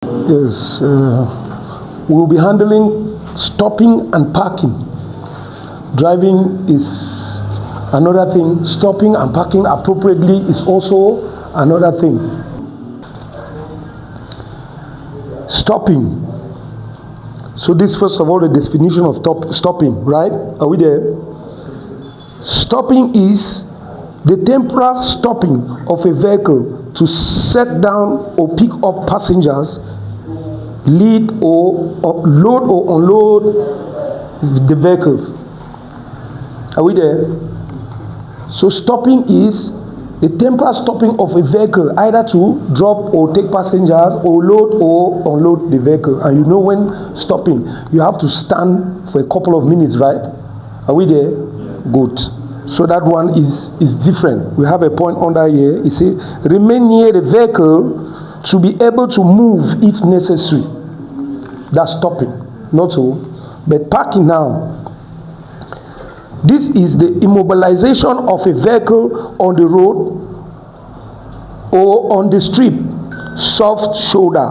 Yes, we'll be handling stopping and parking. Driving is another thing. Stopping and parking appropriately is also another thing. Stopping. So this, first of all, the definition of stopping, right? Are we there? Stopping is the temporary stopping of a vehicle to set down or pick up passengers, lead or load or unload the vehicles. Are we there? So stopping is the temporary stopping of a vehicle, either to drop or take passengers or load or unload the vehicle. And you know when stopping, you have to stand for a couple of minutes, right? Are we there? Good. So that one is different. We have a point under here. It says, remain near the vehicle to be able to move if necessary. That's stopping. Not so. But parking now. This is the immobilization of a vehicle on the road or on the street. Soft shoulder.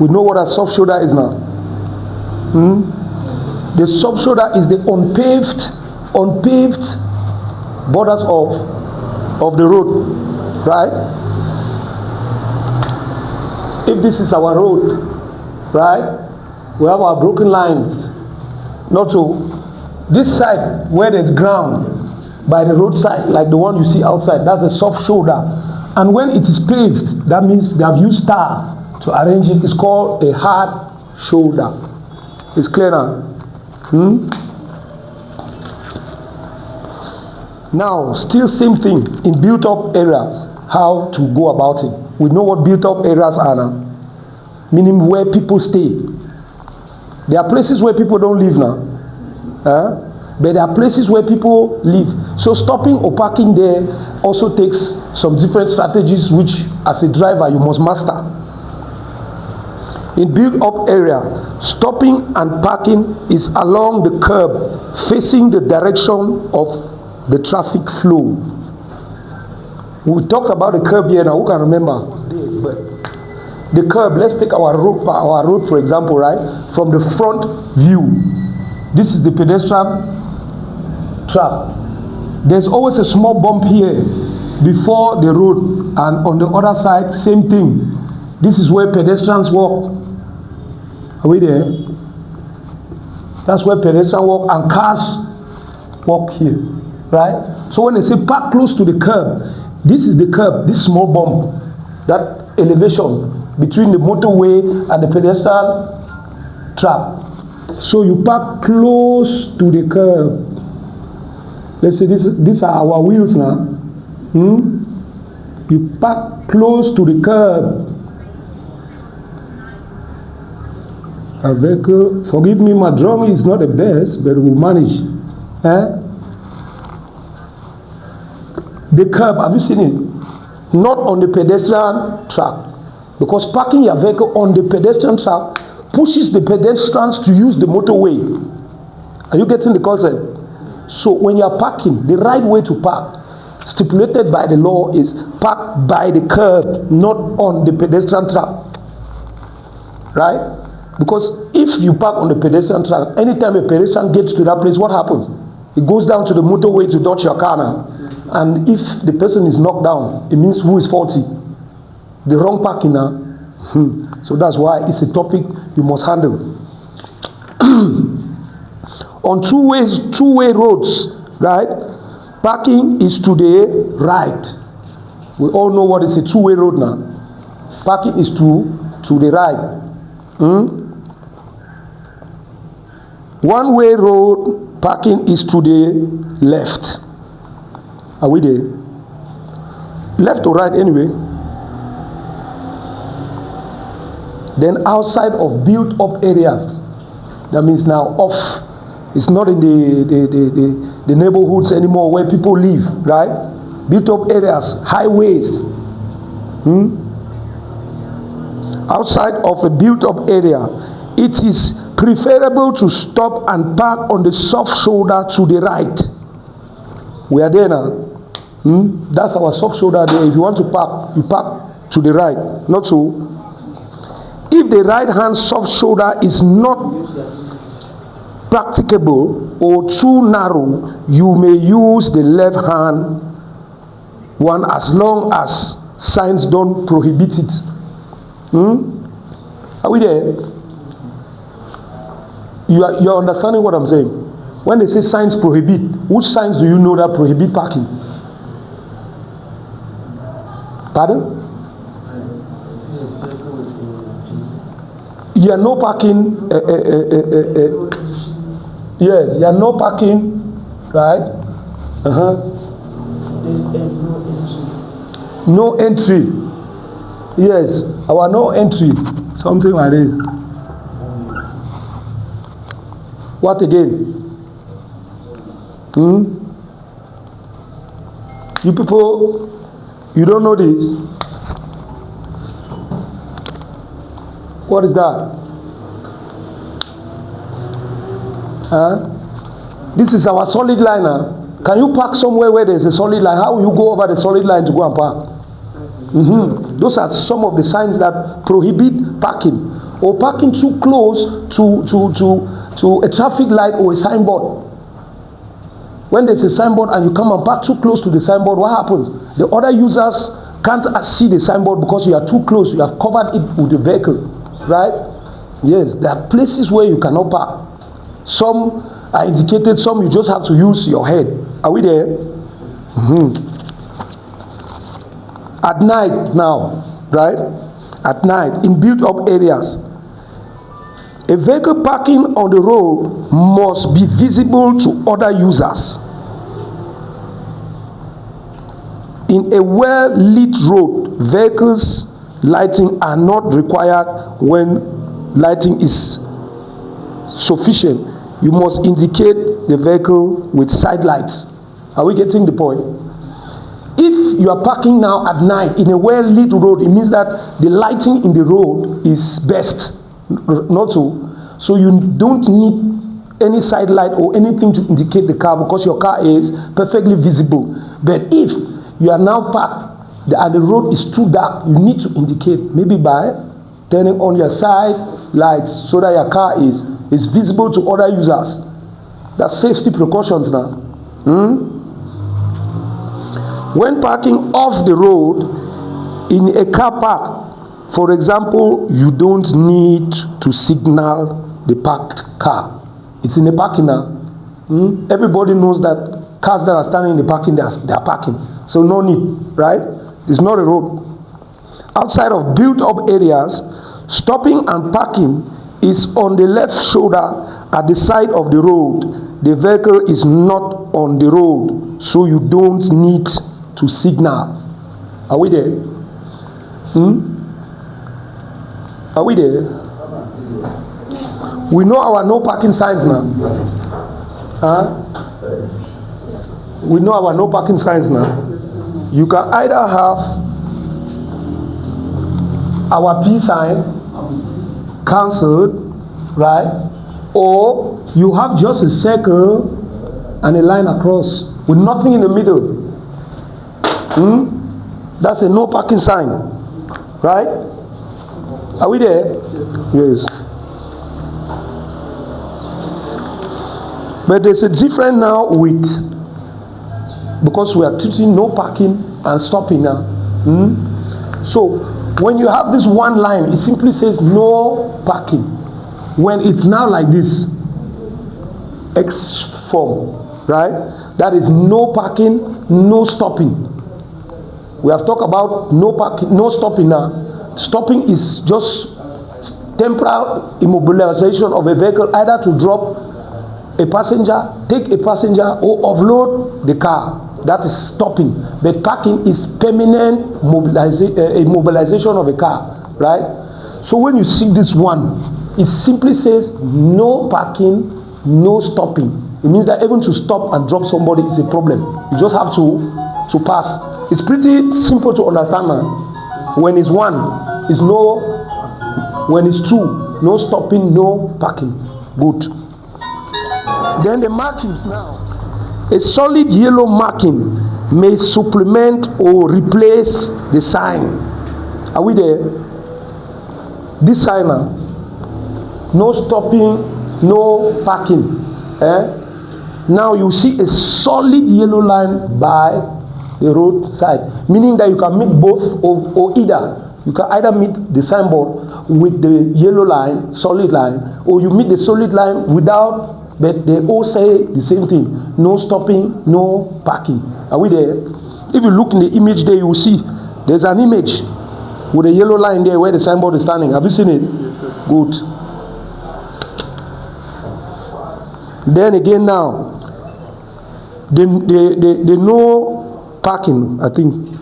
We know what a soft shoulder is now. The soft shoulder is the unpaved borders of the road, right? If this is our road, right, we have our broken lines. Not so. This side where there's ground by the roadside, like the one you see outside, that's a soft shoulder. And when it is paved, that means they have used tar to arrange it. It's called a hard shoulder. It's clear now? Now, still same thing in built-up areas, how to go about it. We know what built-up areas are now, meaning where people stay. There are places where people don't live now, but there are places where people live. So stopping or parking there also takes some different strategies which, as a driver, you must master. In built-up area, stopping and parking is along the curb, facing the direction of the traffic flow. We talked about the curb here now. Who can remember? The curb. Let's take our road for example, right? From the front view, this is the pedestrian track. There's always a small bump here before the road, and on the other side, same thing. This is where pedestrians walk. Are we there? That's where pedestrians walk and cars walk here. Right? So when they say park close to the curb, this is the curb, this small bump, that elevation between the motorway and the pedestrian track. So you park close to the curb. Let's say these are our wheels now. You park close to the curb. A vehicle, forgive me, my drum is not the best, but we'll manage. The curb, have you seen it? Not on the pedestrian track. Because parking your vehicle on the pedestrian track pushes the pedestrians to use the motorway. Are you getting the concept? So when you are parking, the right way to park, stipulated by the law, is park by the curb, not on the pedestrian track. Right? Because if you park on the pedestrian track, anytime a pedestrian gets to that place, what happens? It goes down to the motorway to dodge your car now. And if the person is knocked down, it means who is faulty? The wrong parking now. So that's why it's a topic you must handle. On two-way roads, right? Parking is to the right. We all know what is a two-way road now. Parking is to the right. One-way road, parking is to the left. Are we there? Left or right anyway. Then outside of built-up areas, that means now off. It's not in the neighborhoods anymore where people live, right? Built-up areas, highways. Outside of a built-up area, it is preferable to stop and park on the soft shoulder to the right. We are there now. That's our soft shoulder there. If you want to park, you park to the right. Not so. If the right hand soft shoulder is not practicable or too narrow, you may use the left hand one as long as signs don't prohibit it. Are we there? You're understanding what I'm saying? When they say signs prohibit, which signs do you know that prohibit parking? Pardon? You are no parking. Yes, you are no parking, right? No entry. Yes, our no entry. Something like this. What again? You people, you don't know this? What is that? This is our solid line. Can you park somewhere where there's a solid line? How will you go over the solid line to go and park? Those are some of the signs that prohibit parking, or parking too close to a traffic light or a signboard. When there's a signboard and you come and park too close to the signboard, what happens? The other users can't see the signboard because you are too close. You have covered it with the vehicle, right? Yes, there are places where you cannot park. Some are indicated, some you just have to use your head. Are we there? At night now, right? At night, in built-up areas, a vehicle parking on the road must be visible to other users. In a well-lit road, vehicles lighting are not required. When lighting is sufficient, you must indicate the vehicle with side lights. Are we getting the point? If you are parking now at night in a well-lit road, it means that the lighting in the road is best, not so. So you don't need any side light or anything to indicate the car because your car is perfectly visible. But if you are now parked and the road is too dark, you need to indicate, maybe by turning on your side lights so that your car is visible to other users. That's safety precautions now. When parking off the road in a car park, for example, you don't need to signal the parked car. It's in the parking now. Everybody knows that cars that are standing in the parking, they are parking. So no need, right? It's not a road. Outside of built-up areas, stopping and parking is on the left shoulder at the side of the road. The vehicle is not on the road, so you don't need to signal. Are we there? Are we there? We know our no parking signs now. We know our no parking signs now. You can either have our P sign cancelled, right? Or you have just a circle and a line across with nothing in the middle. That's a no parking sign, right? Are we there? Yes. But there's a difference now with, because we are treating no parking and stopping now. So when you have this one line, it simply says no parking. When it's now like this, X form, right? That is no parking, no stopping. We have talked about no parking, no stopping now. Stopping is just temporal immobilization of a vehicle, either to drop a passenger, take a passenger, or offload the car. That is stopping. But parking is permanent immobilization of a car, right? So when you see this one, it simply says no parking, no stopping. It means that even to stop and drop somebody is a problem. You just have to pass. It's pretty simple to understand now. When it's one, it's no. When it's two, no stopping, no parking. Good. Then the markings now. A solid yellow marking may supplement or replace the sign. Are we there? this sign now, no stopping, no parking. Now you see a solid yellow line by the roadside, meaning that you can meet both or either. You can either meet the signboard with the yellow line, solid line, or you meet the solid line without, but they all say the same thing. No stopping, no parking. Are we there? If you look in the image there, you will see there's an image with a yellow line there where the signboard is standing. Have you seen it? Yes, sir. Good. Then again now, the no parking, I think.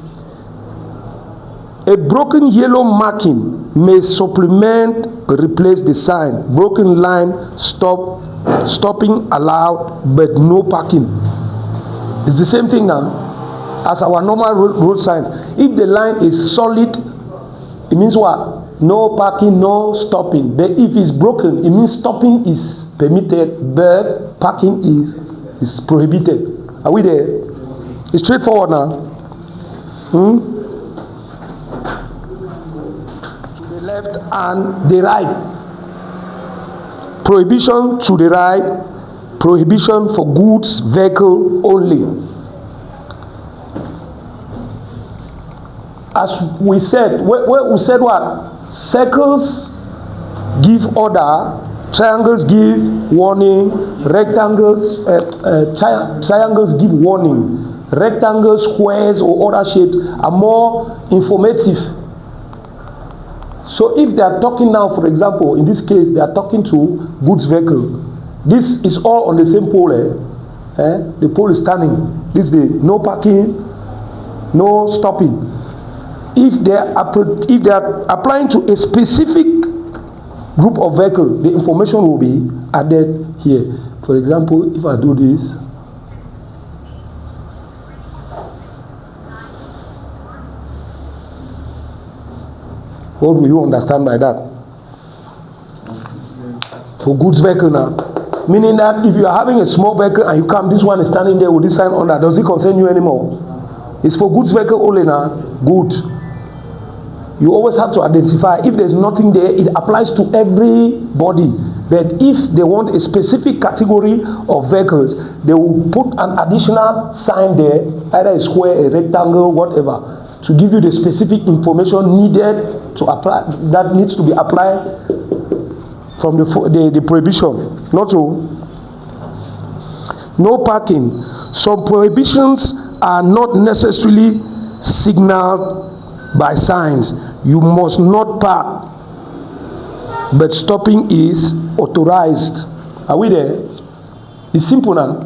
A broken yellow marking may supplement or replace the sign. Broken line, stopping allowed, but no parking. It's the same thing now as our normal road signs. If the line is solid, it means what? No parking, no stopping. But if it's broken, it means stopping is permitted, but parking is prohibited. Are we there? It's straightforward now. To the left and the right. Prohibition to the right. Prohibition for goods vehicle only. As we said, we said what? Circles give order, triangles give warning, rectangles, triangles give warning. Rectangles, squares, or other shapes are more informative. So if they are talking now, for example, in this case, they are talking to goods vehicle. This is all on the same pole. The pole is standing. This is the no parking, no stopping. If they are applying to a specific group of vehicle, the information will be added here. For example, if I do this, what will you understand by that? For goods vehicle now. Meaning that if you are having a small vehicle and you come, this one is standing there with this sign on that, does it concern you anymore? It's for goods vehicle only now. Good. You always have to identify. If there's nothing there, it applies to everybody. But if they want a specific category of vehicles, they will put an additional sign there, either a square, a rectangle, whatever, to give you the specific information needed to apply, that needs to be applied from the prohibition. Not so. No parking. Some prohibitions are not necessarily signaled by signs. You must not park, but stopping is authorized. Are we there? It's simple now.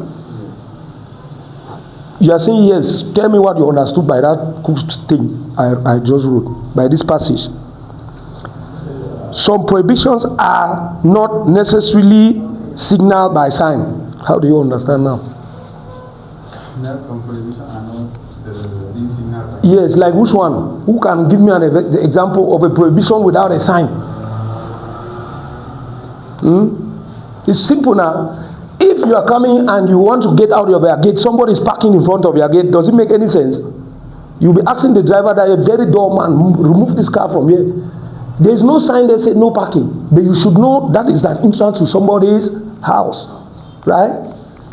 You are saying yes. Tell me what you understood by that thing I just wrote, by this passage. Some prohibitions are not necessarily signaled by sign. How do you understand now? Some prohibitions are not being signaled by. Yes, like which one? Who can give me an example of a prohibition without a sign? It's simple now. If you are coming and you want to get out of your gate, somebody is parking in front of your gate, does it make any sense? You'll be asking the driver that a very doorman, remove this car from here. There is no sign that says no parking, but you should know that is an entrance to somebody's house, right?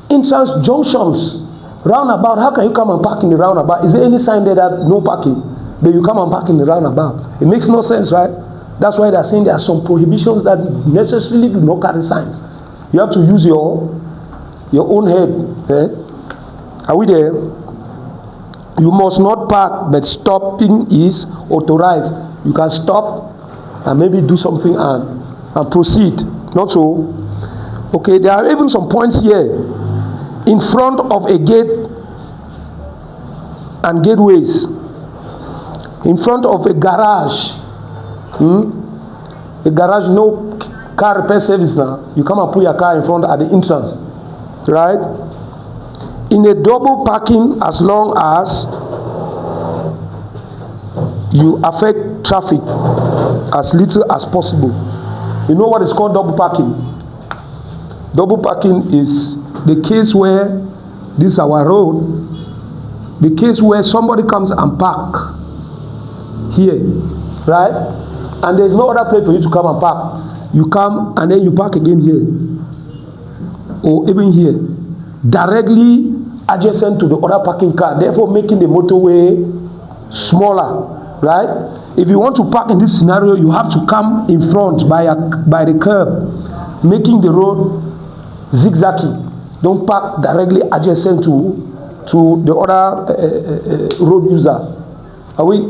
Entrance junctions, roundabout. How can you come and park in the roundabout? Is there any sign there that no parking, but you come and park in the roundabout? It makes no sense, right? That's why they're saying there are some prohibitions that necessarily do not carry signs. You have to use your own head. Are we there? You must not park, but stopping is authorized. You can stop and maybe do something and proceed. Not so. Okay, there are even some points here. In front of a gate and gateways. In front of a garage. A garage, no car repair service now. You come and put your car in front at the entrance. Right? In a double parking, as long as you affect traffic as little as possible. You know what is called double parking? Double parking is the case where, this is our road, the case where somebody comes and park here, right? and there's no other place for you to come and park, you come and then you park again here, or even here, directly adjacent to the other parking car, therefore making the motorway smaller, right? If you want to park in this scenario, you have to come in front by the curb, making the road zigzaggy. Don't park directly adjacent to the other road user.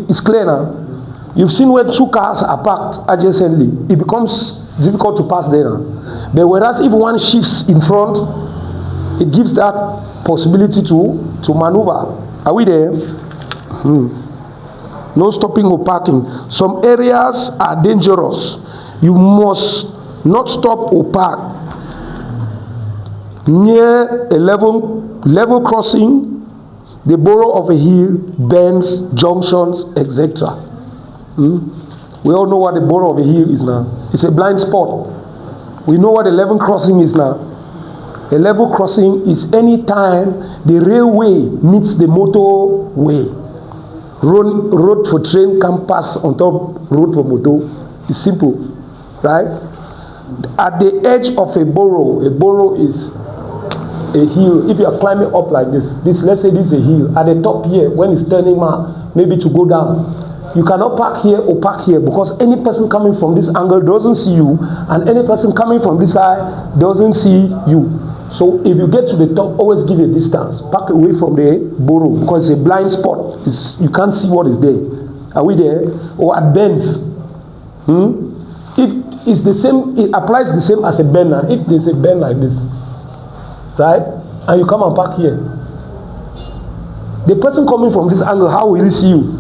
It's clear now? You've seen where two cars are parked adjacently. It becomes difficult to pass there now. But whereas if one shifts in front, it gives that possibility to maneuver. Are we there? No stopping or parking. Some areas are dangerous. You must not stop or park near a level crossing, the borough of a hill, bends, junctions, etc. We all know what the borough of a hill is now. It's a blind spot. We know what a level crossing is now. A level crossing is any time the railway meets the motorway. Road for train can pass on top road for motor. It's simple, right? At the edge of a borough is a hill. If you are climbing up like this, let's say this is a hill. At the top here, when it's turning maybe to go down, you cannot park here or park here, because any person coming from this angle doesn't see you, and any person coming from this side doesn't see you. So if you get to the top, always give a distance. Park away from the borough, because it's a blind spot. You can't see what is there. Are we there? Or at bends. If it's the same, it applies the same as a bend now. If there's a bend like this, right, and you come and park here, the person coming from this angle, how will he see you?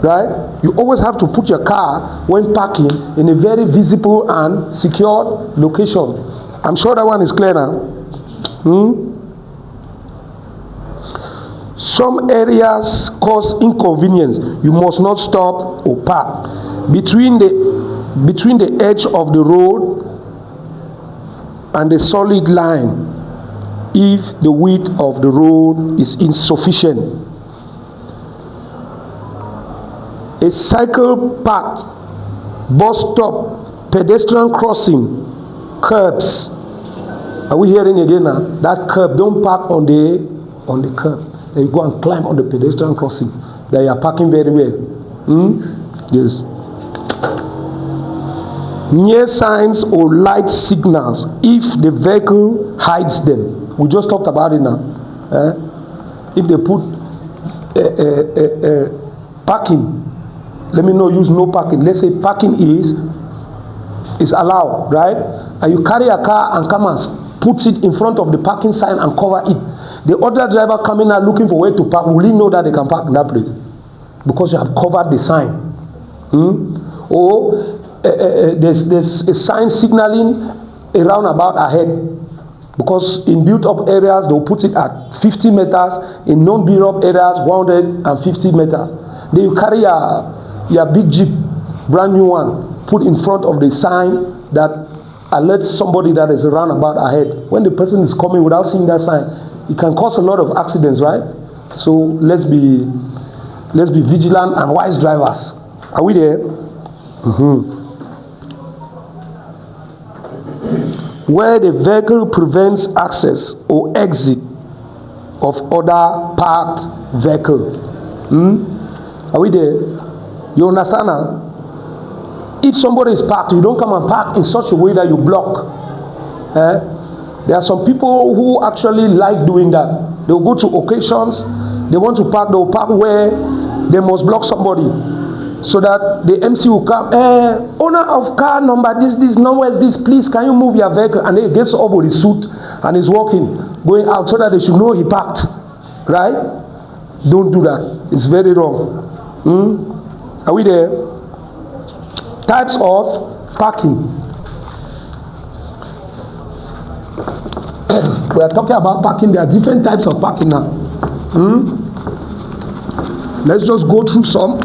Right? You always have to put your car, when parking, in a very visible and secure location. I'm sure that one is clear now. Some areas cause inconvenience. You must not stop or park between the edge of the road and the solid line if the width of the road is insufficient. A cycle path, bus stop, pedestrian crossing, curbs. Are we hearing again now? That curb, don't park on the curb. Then you go and climb on the pedestrian crossing. They are parking very well. Yes. Near signs or light signals, if the vehicle hides them. We just talked about it now. If they put parking, let me not use no parking. Let's say parking is allowed, right? And you carry a car and come and put it in front of the parking sign and cover it. The other driver coming out looking for where to park, will he know that they can park in that place? Because you have covered the sign. Or there's a sign signaling a roundabout ahead. Because in built-up areas, they'll put it at 50 meters. In non-built-up areas, 150 meters. Then you carry your big Jeep, brand new one, put in front of the sign that alerts somebody that is a roundabout ahead. When the person is coming without seeing that sign, it can cause a lot of accidents, right? So let's be vigilant and wise drivers. Are we there? Where the vehicle prevents access or exit of other parked vehicle. Are we there? You understand now? If somebody is parked, you don't come and park in such a way that you block. There are some people who actually like doing that. They'll go to occasions, they want to park, they'll park where they must block somebody. So that the MC will come, owner of car number, this number is this, please, can you move your vehicle? And then he gets up with his suit and he's walking, going out so that they should know he parked. Right? Don't do that. It's very wrong. Are we there? Types of parking. We are talking about parking. There are different types of parking now. Let's just go through some.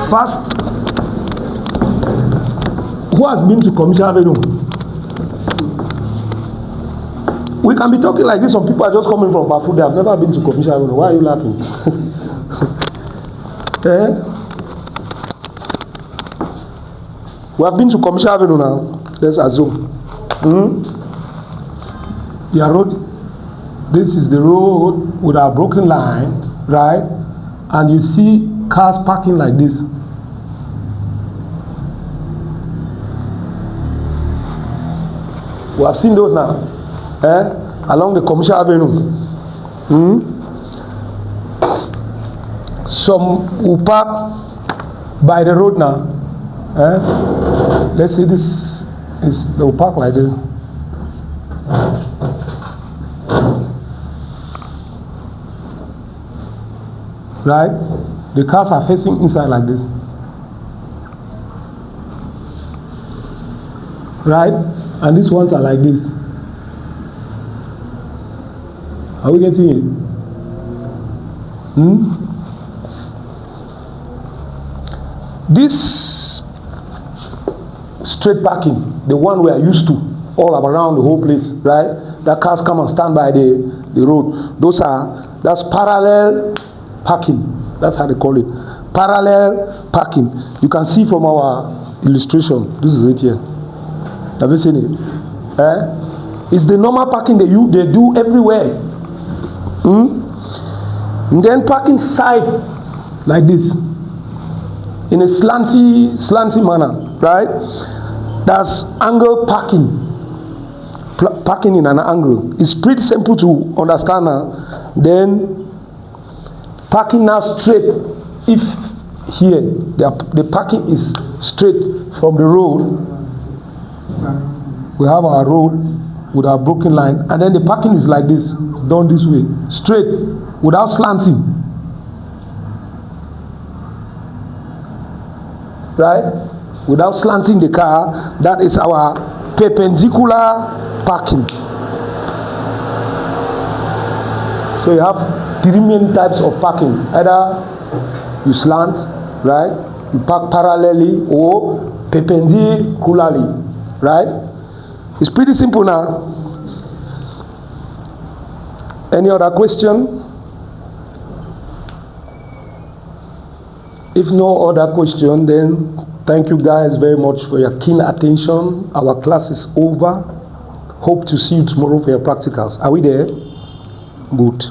First, who has been to Commission Avenue? We can be talking like this. Some people are just coming from Bafu. They have never been to Commission Avenue. Why are you laughing? We have been to Commercial Avenue now. Let's assume. Your road. This is the road with our broken lines, right? And you see cars parking like this. We have seen those now, along the Commercial Avenue. Some will park by the road now. Let's say this is, they will park like this. Right? The cars are facing inside like this. Right? And these ones are like this. Are we getting it? This straight parking, the one we are used to all around the whole place, right? That cars come and stand by the road. That's parallel parking. That's how they call it. Parallel parking. You can see from our illustration. This is it here. Have you seen it? It's the normal parking they do everywhere. And then parking side like this, in a slanty manner, right? That's angle parking. Parking in an angle. It's pretty simple to understand now. Then parking now straight. If here the parking is straight from the road, we have our road with our broken line, and then the parking is like this. It's done this way, straight, without slanting. Right? Without slanting the car. That is our perpendicular parking. So you have three main types of parking. Either you slant, right? You park parallelly or perpendicularly, right? It's pretty simple now. Any other question? If no other question, then thank you guys very much for your keen attention. Our class is over. Hope to see you tomorrow for your practicals. Are we there? Good.